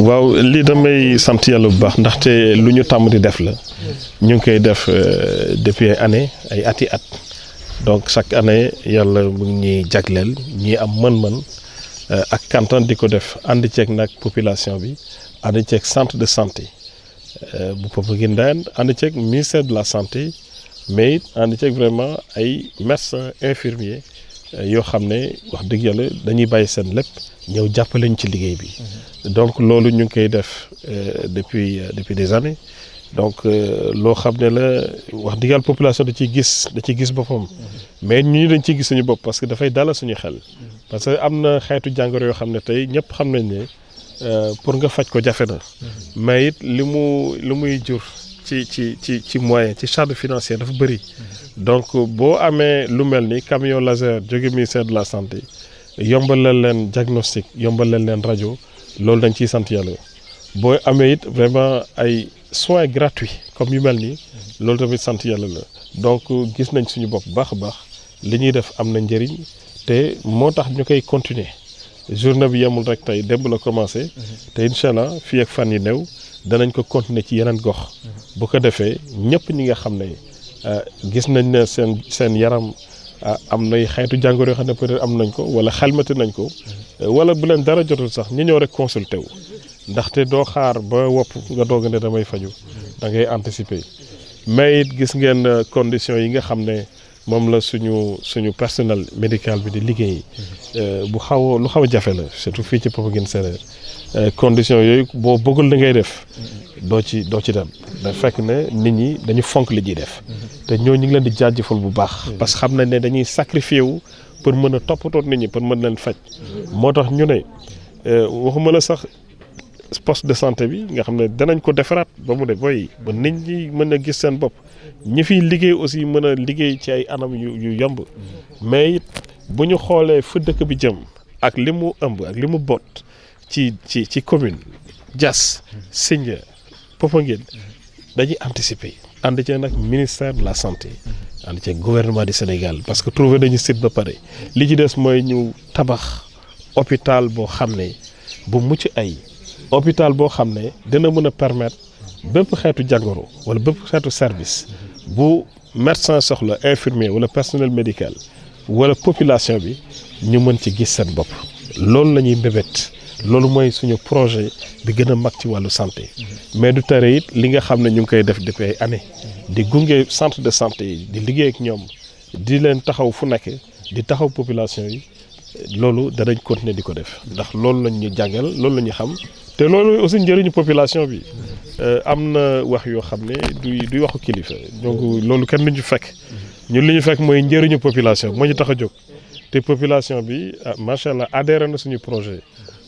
waaw lii damay sant yàlla bu baax ndaxte lu ñu tàmm di def la ñu ngi koy def depuis année ay ati at donc chaque année yàlla mu ngi ñuy jagleel ñi am mën-mën ak kantan di ko def ànd ceeg nag population bi ànd ceeg centre de santé bu Popenguine Ndayane ànd ceeg ministère de la santé mais it ànd ceeg vraiment ay médecins infirmiers yoo xam ne wax dëgg yàlla dañuy bàyyi seen lépp ñëw jàppale ñu ci liggéey bi donc loolu ñu ngi koy def depuis des années donc loo xam ne la wax dëgg yàlla population da ciy gis boppam mais ñu dañ ciy gis suñu bopp parce que dafay dalal suñu xel parce que am na xeetu jàngoro yoo xam ne tey ñëpp xam nañ ne pour nga faj ko jafe na mais it li muy jur ci moyen ci charge financière dafa bëri donc boo amee lu mel ni camion laser jóge ministère de la santé yombalal leen diagnostic yombalal leen rajo loolu dañ ciy sant yàlla boo amee it vraiment ay soins gratuits comme yu mel nii loolu tamit sant yàlla la donc gis nañ suñu bopp baax a baax li ñuy def am na njëriñ te moo tax ñu koy continuer journée bi yemul rek tey démb la commencé te incha allah fii ak fan yi néew danañ ko continuer ci yeneen gox bu ko defee ñëpp ñi nga xam ne gis nañ ne seen yaram am nay xeetu jàngoro yoo xam ne peut-être am nañ ko wala xelmati nañ ko wala bu leen dara jotul sax ñu ñëw rek consulter wu ndaxte doo xaar ba wopp nga doog ne damay faju da ngay anticiper mais it gis ngeen conditions yi nga xam ne moom la suñu personnel médical bi di liggéey lu xaw a jafe la surtout fii ci Popenguine Séréer conditions yooyu boo bëggul li ngay def doo ci dem da fekk ne nit ñi dañu fonk li ñuy def te ñoo ñu ngi leen di jaajëfal bu baax parce que xam nañ ne dañuy sacrifier wu pour mën a toppatoo nit ñi pour mën leen faj moo tax ñu ne waxuma la sax poste de santé bi nga xam ne danañ ko defaraat ba mu de boy ba nit ñi mën a gis seen bopp ñi fiy liggéey aussi mën a liggéey ci ay anam yu yomb mais it bu ñu xoolee fu dëkk bi jëm ak li mu ëmb ak li mu boot ci commune Diass Sindia Popenguine dañuy anticiper ànd ci nag ministère de la santé ànd ci gouvernement du Sénégal parce que trouvé nañu site ba pare li ci des mooy ñu tabax hôpital boo xam ne bu mucc ay hôpital boo xam ne dina mën a permettre bépp xeetu jàngoro wala bépp xeetu service bu médecin soxla infirmier wala personnel médical wala population bi ñu mën ci gis seen bopp loolu la ñuy mbébét loolu mooy suñu projet bi gën a mag ci wàllu santé mais du tere it li nga xam ne ñu ngi koy def depuis ay années di gunge centre de santé yi di liggéey ak ñoom di leen taxaw fu nekk di taxaw population yi loolu danañ continuer di ko def ndax loolu lañ ñu jàngal loolu la ñu xam te loolu aussi njëriñu population bi am na wax yoo xam ne du waxu kilifa donc loolu kenn duñu fekk ñun li ñu fekk mooy njëriñu population moo ñu tax a jóg te population bi macha allah adhéré na suñu projet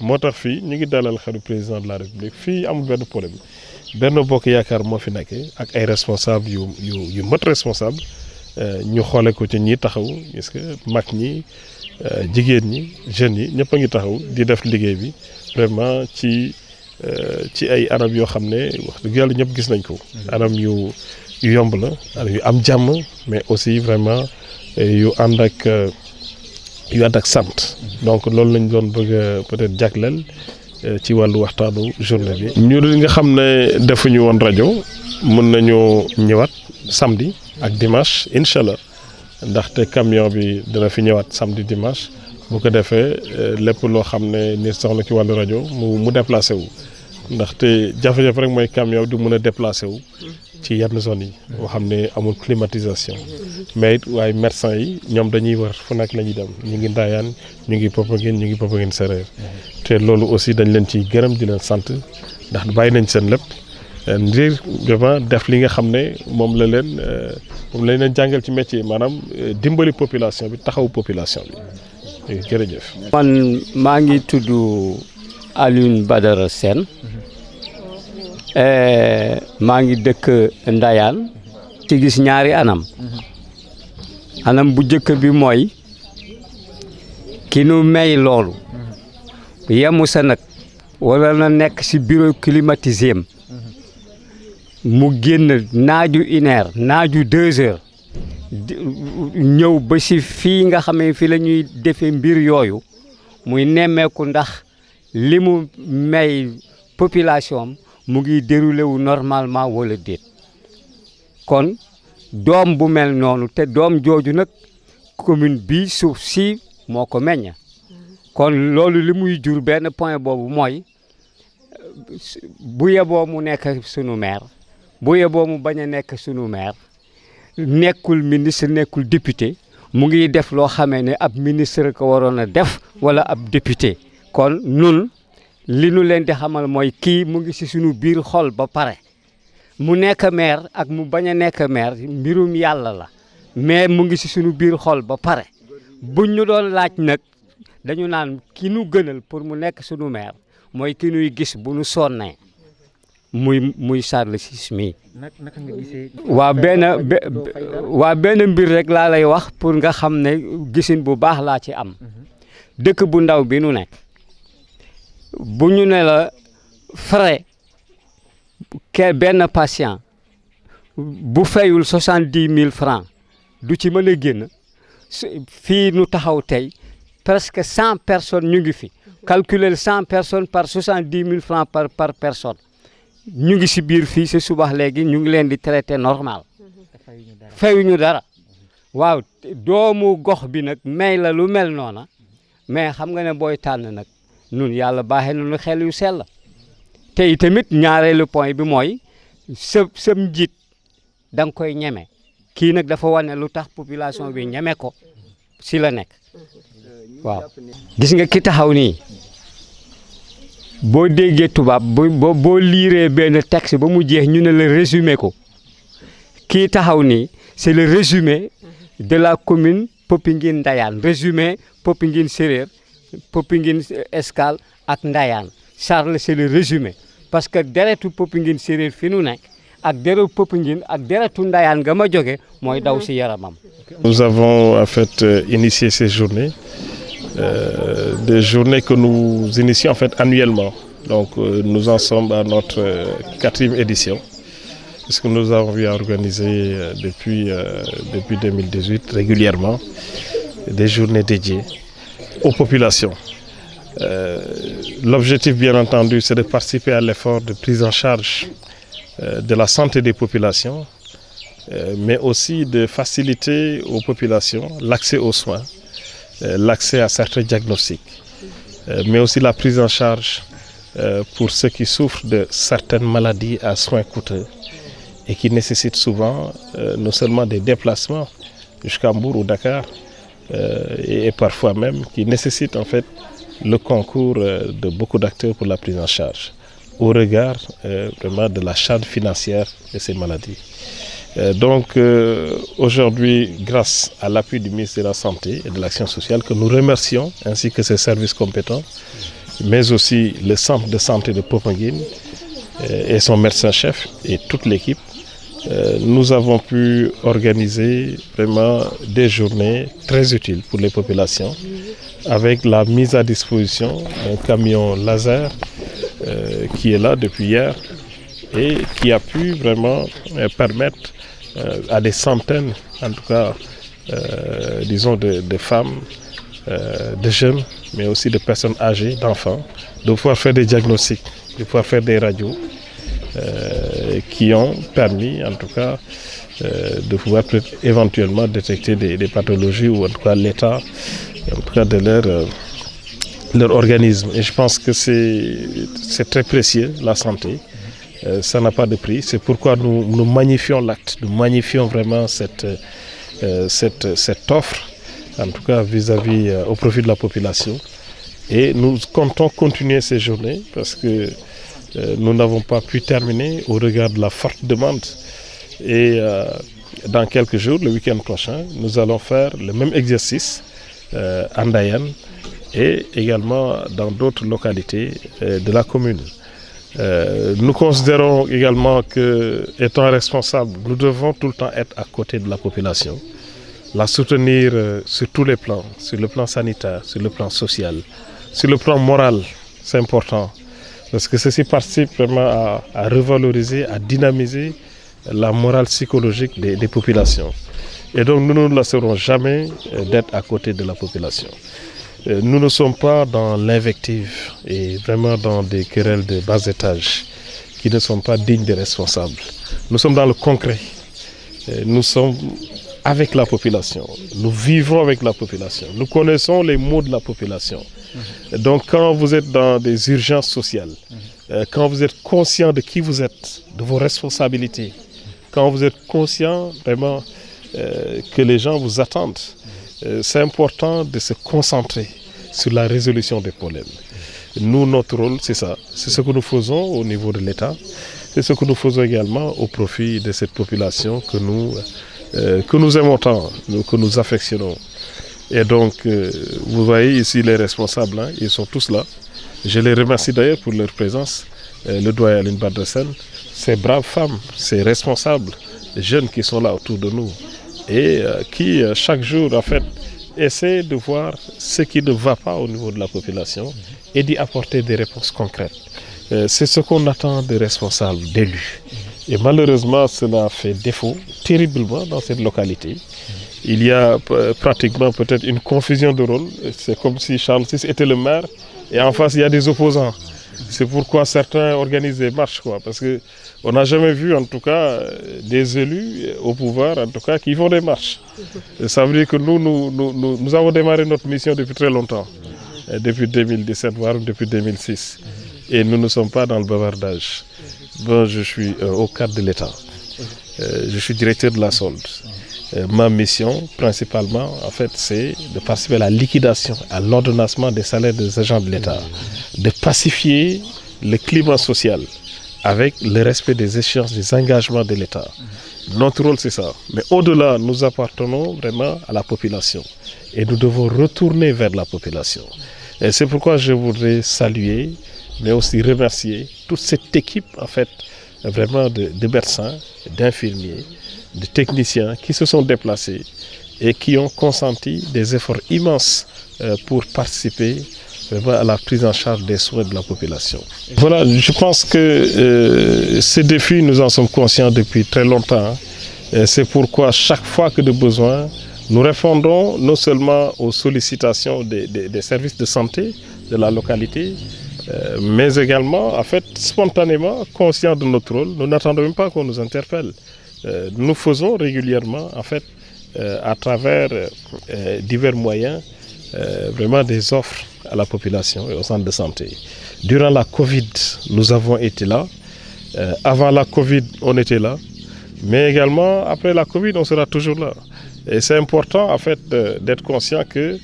moo tax fii ñu ngi dalal xelu président de la république fii amul benn problème Benno Bokk Yaakaar moo fi nekk ak ay responsable yu mat responsable ñu xoole ko ci ñi taxaw parce que mag ñi jigéen ñi jeunes yi ñëpp a ngi taxaw di def liggéey bi vraiment ci ay anam yoo xam ne wax dëgg yàlla ñëpp gis nañ ko anam yu yomb la anam yu am jàmm mais aussi vraiment yu ànd ak sant donc loolu lañ doon bëgg peut-être jagleel ci wàllu waxtaanu journée bi. ñu nga xam ne defuñu woon rajo mën nañoo ñëwaat samedi ak dimanche incha allah ndaxte camion bi dina fi ñëwaat samedi dimanche bu ko defee lépp loo xam ne ni soxla ci wàllu rajo mu déplacé wu ndaxte jafe-jafe rek mooy camion du mën a déplacé wu ci yenn zones yi boo xam ne amul climatisation mais it waaye médecins yi ñoom dañuy wër fu nekk la ñuy dem ñu ngi Ndayane ñu ngi Popenguine Séréer te loolu aussi dañ leen ciy gërëm di leen sant ndax bàyyi nañ seen lépp ngir vraiment def li nga xam ne moom lañ leen jàngal ci métier maanaam dimbali population bi taxaw population bi jërëjëf. man maa ngi tudd Alioune Badara Sène maa ngi dëkk Ndayane ci gis ñaari anam bu njëkk bi mooy ki nu may loolu yemu sa nag wala na nekk ci bureau climatisé mu génn naaju 1 heure naaju 2 heures ñëw ba ci fii nga xam ne fii la ñuy defee mbir yooyu muy nemmeeku ndax li mu may population am mu ngi déroulé wu normalement wala déet kon doom bu mel noonu te doom jooju nag commune bi suuf si moo ko meññ kon loolu li muy jur benn point boobu mooy bu yeboo mu nekk sunu maire bu yeboo mu bañ a nekk sunu maire nekkul ministre nekkul député mu ngi def loo xamee ne ab ministre ko waroon a def wala ab député kon nun li nu leen di xamal mooy kii mu ngi ci sunu biir xol ba pare mu nekk maire ak mu bañ a nekk maire mbirum yàlla la mais mu ngi ci sunu biir xol ba pare buñ ñu doon laaj nag dañu naan ki nu gënal pour mu nekk sunu maire mooy ki nuy gis bu nu sonnee muy Charles Ciss mii. naka nga gisee. waa benn mbir rek laa lay wax pour nga xam ne gisin bu baax laa ci am dëkk bu ndaw bi nu nekk bu ñu ne la frais benn patient bu fayul 70 000 francs du ci mën a génn fii nu taxaw tey presque 100 personnes ñu ngi fi calculer 100 personnes par 70 000 francs par personne ñu ngi si biir fii si subax léegi ñu ngi leen di traité normal fayuñu dara waaw doomu gox bi nag may la lu mel noona mais xam nga ne booy tànn nag nun yàlla baaxee nañu xel yu sell te itamit ñaareelu point bi mooy sëm njiit da nga koy ñeme kii nag dafa wane lu tax population bi ñeme ko si la nekk waaw gis nga ki taxaw nii boo déggee tubaab boo liiree benn texte ba mu jeex ñu ne la résumé ko kii taxaw nii c'est le résumé de la commune Popenguine Ndayane résumé Popenguine Séréer Popenguine Escale ak Ndayane Charles c'est le résumé parce que deretu Popenguine Séréer fi nu nekk ak deretu Popenguine ak deretu Ndayane nga ma jóge mooy daw si yaramam. Nous avons en fait initié ces journées. Des journées que nous initions en fait annuellement. Donc nous en sommes à notre 4e édition, puisque nous avons eu à organiser depuis 2018 régulièrement des journées dédiées aux populations. L'objectif bien entendu c'est de participer à l'effort de prise en charge de la santé des populations, mais aussi de faciliter aux populations l'accès aux soins, l'accès à certains diagnostics, mais aussi la prise en charge pour ceux qui souffrent de certaines maladies à soins coûteux et qui nécessitent souvent non seulement des déplacements jusqu'à Mbour ou Dakar et parfois même qui nécessitent en fait le concours de beaucoup d'acteurs pour la prise en charge au regard vraiment de la charge financière de ces maladies. Donc aujourd'hui, grâce à l'appui du ministre de la Santé et de l'Action sociale, que nous remercions, ainsi que ses services compétents, mais aussi le centre de santé de Popenguine et son médecin-chef et toute l'équipe, nous avons pu organiser vraiment des journées très utiles pour les populations, avec la mise à disposition d'un camion laser qui est là depuis hier et qui a pu vraiment permettre à des centaines, en tout cas, disons, de femmes, de jeunes, mais aussi de personnes âgées, d'enfants, de pouvoir faire des diagnostics, de pouvoir faire des radios qui ont permis, en tout cas, de pouvoir éventuellement détecter des pathologies ou en tout cas l'état en tout cas de leur organisme. Et je pense que c'est très précieux, la santé. Ça n'a pas de prix. C'est pourquoi nous magnifions l'acte, nous magnifions vraiment cette offre, en tout cas vis-à-vis au profit de la population. Et nous comptons continuer ces journées parce que nous n'avons pas pu terminer au regard de la forte demande. Et dans quelques jours, le week-end prochain, nous allons faire le même exercice à Ndayane et également dans d'autres localités de la commune. Nous considérons également que, étant responsables, nous devons tout le temps être à côté de la population, la soutenir sur tous les plans, sur le plan sanitaire, sur le plan social, sur le plan moral, c'est important, parce que ceci participe vraiment à revaloriser, à dynamiser la morale psychologique des populations. Et donc nous ne laisserons jamais d'être à côté de la population. Nous ne sommes pas dans l'invective et vraiment dans des querelles de bas étage qui ne sont pas dignes des responsables. Nous sommes dans le concret. Nous sommes avec la population. Nous vivons avec la population. Nous connaissons les maux de la population. Donc quand vous êtes dans des urgences sociales, quand vous êtes conscient de qui vous êtes, de vos responsabilités, quand vous êtes conscient vraiment que les gens vous attendent, c'est important de se concentrer sur la résolution des problèmes. Nous, notre rôle, c'est ça. C'est ce que nous faisons au niveau de l'État. C'est ce que nous faisons également au profit de cette population que nous aimons tant, que nous affectionnons. Et donc, vous voyez ici les responsables, hein, ils sont tous là. Je les remercie d'ailleurs pour leur présence. Le doyen Aline Badressène, ces braves femmes, ces responsables, les jeunes qui sont là autour de nous et qui, chaque jour, en fait, essaient de voir ce qui ne va pas au niveau de la population et d'y apporter des réponses concrètes. C'est ce qu'on attend des responsables, d'élus. Et malheureusement, cela fait défaut terriblement dans cette localité. Il y a pratiquement peut-être une confusion de rôle. C'est comme si Charles VI était le maire et en face il y a des opposants. C'est pourquoi certains organisent des marches, parce qu'on n'a jamais vu en tout cas des élus au pouvoir en tout cas qui font des marches. Et ça veut dire que nous avons démarré notre mission depuis très longtemps, depuis 2017 voire depuis 2006. Et nous ne sommes pas dans le bavardage. Bon, je suis au cadre de l'État. Je suis directeur de la solde. Ma mission, principalement, en fait, c'est de participer à la liquidation, à l'ordonnancement des salaires des agents de l'État, de pacifier le climat social avec le respect des échéances, des engagements de l'État. Notre rôle, c'est ça. Mais au-delà, nous appartenons vraiment à la population et nous devons retourner vers la population. Et c'est pourquoi je voudrais saluer, mais aussi remercier toute cette équipe, en fait, vraiment de médecins, d'infirmiers, de techniciens qui se sont déplacés et qui ont consenti des efforts immenses pour participer à la prise en charge des soins de la population. Voilà, je pense que ces défis, nous en sommes conscients depuis très longtemps. C'est pourquoi chaque fois que de besoin, nous répondons non seulement aux sollicitations des services de santé de la localité, mais également, en fait, spontanément, conscients de notre rôle. Nous n'attendons même pas qu'on nous interpelle. Nous faisons régulièrement, en fait, à travers divers moyens, vraiment des offres à la population et aux centres de santé. Durant la Covid, nous avons été là. Avant la Covid, on était là. Mais également, après la Covid, on sera toujours là. Et c'est important, en fait, d'être conscient que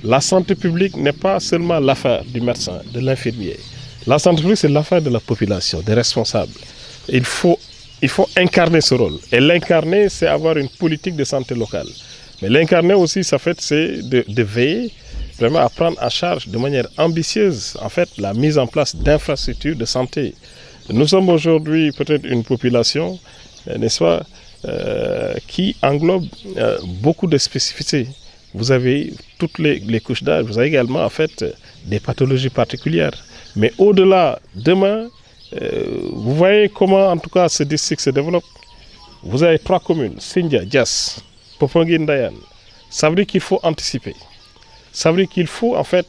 la santé publique n'est pas seulement l'affaire du médecin, de l'infirmier. La santé publique, c'est l'affaire de la population, des responsables. Il faut incarner ce rôle. Et l'incarner, c'est avoir une politique de santé locale. Mais l'incarner aussi, ça fait, c'est de veiller vraiment à prendre en charge de manière ambitieuse, en fait, la mise en place d'infrastructures de santé. Nous sommes aujourd'hui peut-être une population, n'est-ce pas, qui englobe beaucoup de spécificités. Vous avez toutes les couches d'âge, vous avez également, en fait, des pathologies particulières. Mais au-delà, demain, vous voyez comment, en tout cas, ce district se développe. Vous avez 3 communes, Sindia, Diass, Popenguine, Ndayane. Ça veut dire qu'il faut anticiper. Ça veut dire qu'il faut, en fait,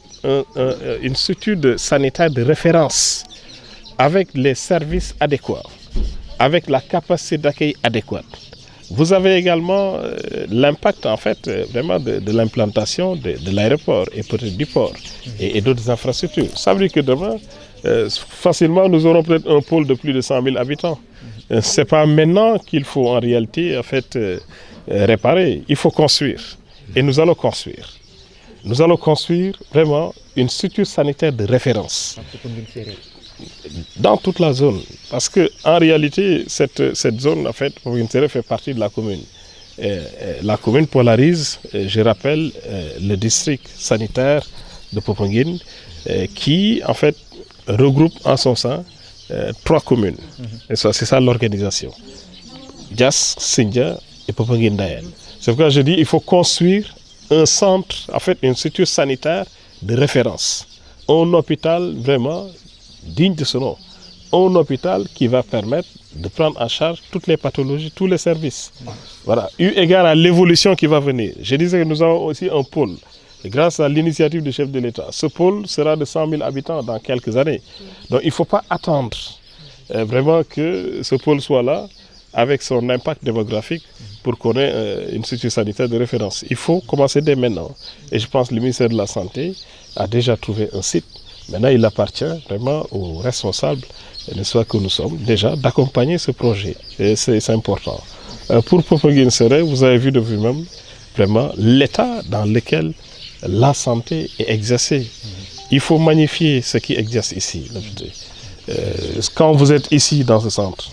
une structure sanitaire de référence avec les services adéquats, avec la capacité d'accueil adéquate. Vous avez également l'impact, en fait, vraiment de l'implantation de l'aéroport et peut-être du port et d'autres infrastructures. Ça veut dire que demain, facilement, nous aurons peut-être un pôle de plus de 100 000 habitants. Ce n'est pas maintenant qu'il faut en réalité, en fait, réparer. Il faut construire. Et nous allons construire. Nous allons construire vraiment une structure sanitaire de référence dans toute la zone. Parce qu'en réalité, cette zone, en fait, fait partie de la commune. La commune polarise, je rappelle, le district sanitaire de Popenguine, qui, en fait, regroupe en son sein 3 communes. Et ça, c'est ça l'organisation. Diass, Sindia et Popenguine Ndayane. C'est pourquoi je dis qu'il faut construire un centre, en fait, une structure sanitaire de référence. Un hôpital vraiment digne de ce nom. Un hôpital qui va permettre de prendre en charge toutes les pathologies, tous les services. Voilà. Eu égard à l'évolution qui va venir. Je disais que nous avons aussi un pôle Et grâce à l'initiative du chef de l'État, ce pôle sera de 100 000 habitants dans quelques années. Donc il ne faut pas attendre vraiment que ce pôle soit là avec son impact démographique pour qu'on ait une structure sanitaire de référence. Il faut commencer dès maintenant. Et je pense que le ministère de la Santé a déjà trouvé un site. Maintenant, il appartient vraiment aux responsables, n'est-ce pas, que nous sommes déjà, d'accompagner ce projet. Et c'est important. Pour Popenguine-Sérère, vous avez vu de vous-même vraiment l'état dans lequel la santé est exercée. Il faut magnifier ce qui exerce ici. Quand vous êtes ici dans ce centre,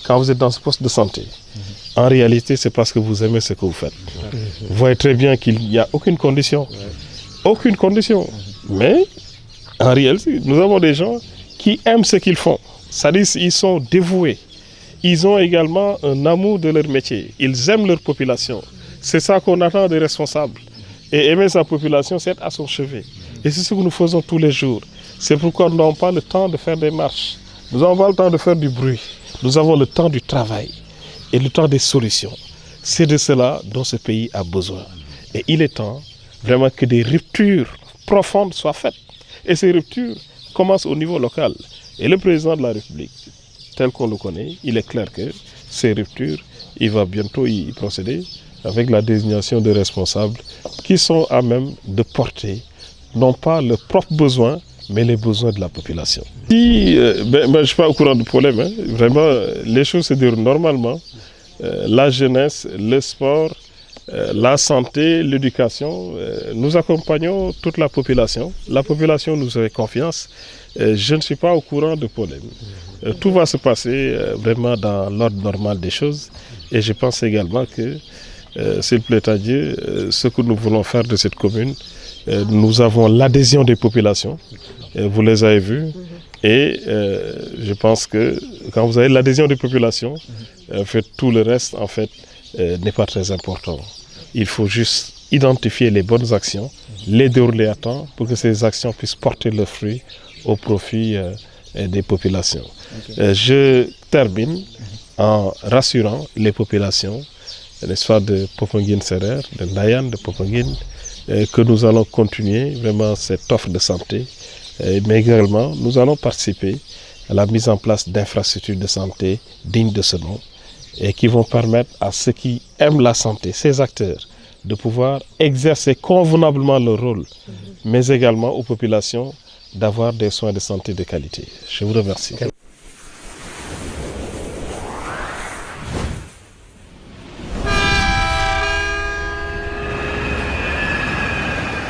quand vous êtes dans ce poste de santé, en réalité, c'est parce que vous aimez ce que vous faites. Vous voyez très bien qu'il n'y a aucune condition. Aucune condition. Mais, en réalité, nous avons des gens qui aiment ce qu'ils font. C'est-à-dire qu'ils sont dévoués. Ils ont également un amour de leur métier. Ils aiment leur population. C'est ça qu'on attend des responsables. Et aimer sa population, c'est être à son chevet. Et c'est ce que nous faisons tous les jours. C'est pourquoi nous n'avons pas le temps de faire des marches. Nous n'avons pas le temps de faire du bruit. Nous avons le temps du travail et le temps des solutions. C'est de cela dont ce pays a besoin. Et il est temps vraiment que des ruptures profondes soient faites. Et ces ruptures commencent au niveau local. Et le président de la République, tel qu'on le connaît, il est clair que ces ruptures, il va bientôt y procéder avec la désignation de responsables qui sont à même de porter non pas leurs propres besoins, mais les besoins de la population. Si, je ne suis pas au courant du problème, hein. Vraiment, les choses se déroulent normalement. La jeunesse, le sport, la santé, l'éducation, nous accompagnons toute la population. La population nous fait confiance. Je ne suis pas au courant de problème. Tout va se passer vraiment dans l'ordre normal des choses. Et je pense également que, s'il plaît à Dieu, ce que nous voulons faire de cette commune, nous avons l'adhésion des populations, vous les avez vus, et je pense que quand vous avez l'adhésion des populations, en fait, tout le reste en fait, n'est pas très important. Il faut juste identifier les bonnes actions, les dérouler à temps pour que ces actions puissent porter leurs fruits au profit des populations. Je termine en rassurant les populations, n'est-ce pas, de Popenguine-Sérère, de Ndayane, de Popenguine, que nous allons continuer vraiment cette offre de santé, mais également nous allons participer à la mise en place d'infrastructures de santé dignes de ce nom et qui vont permettre à ceux qui aiment la santé, ces acteurs, de pouvoir exercer convenablement leur rôle, mais également aux populations d'avoir des soins de santé de qualité. Je vous remercie.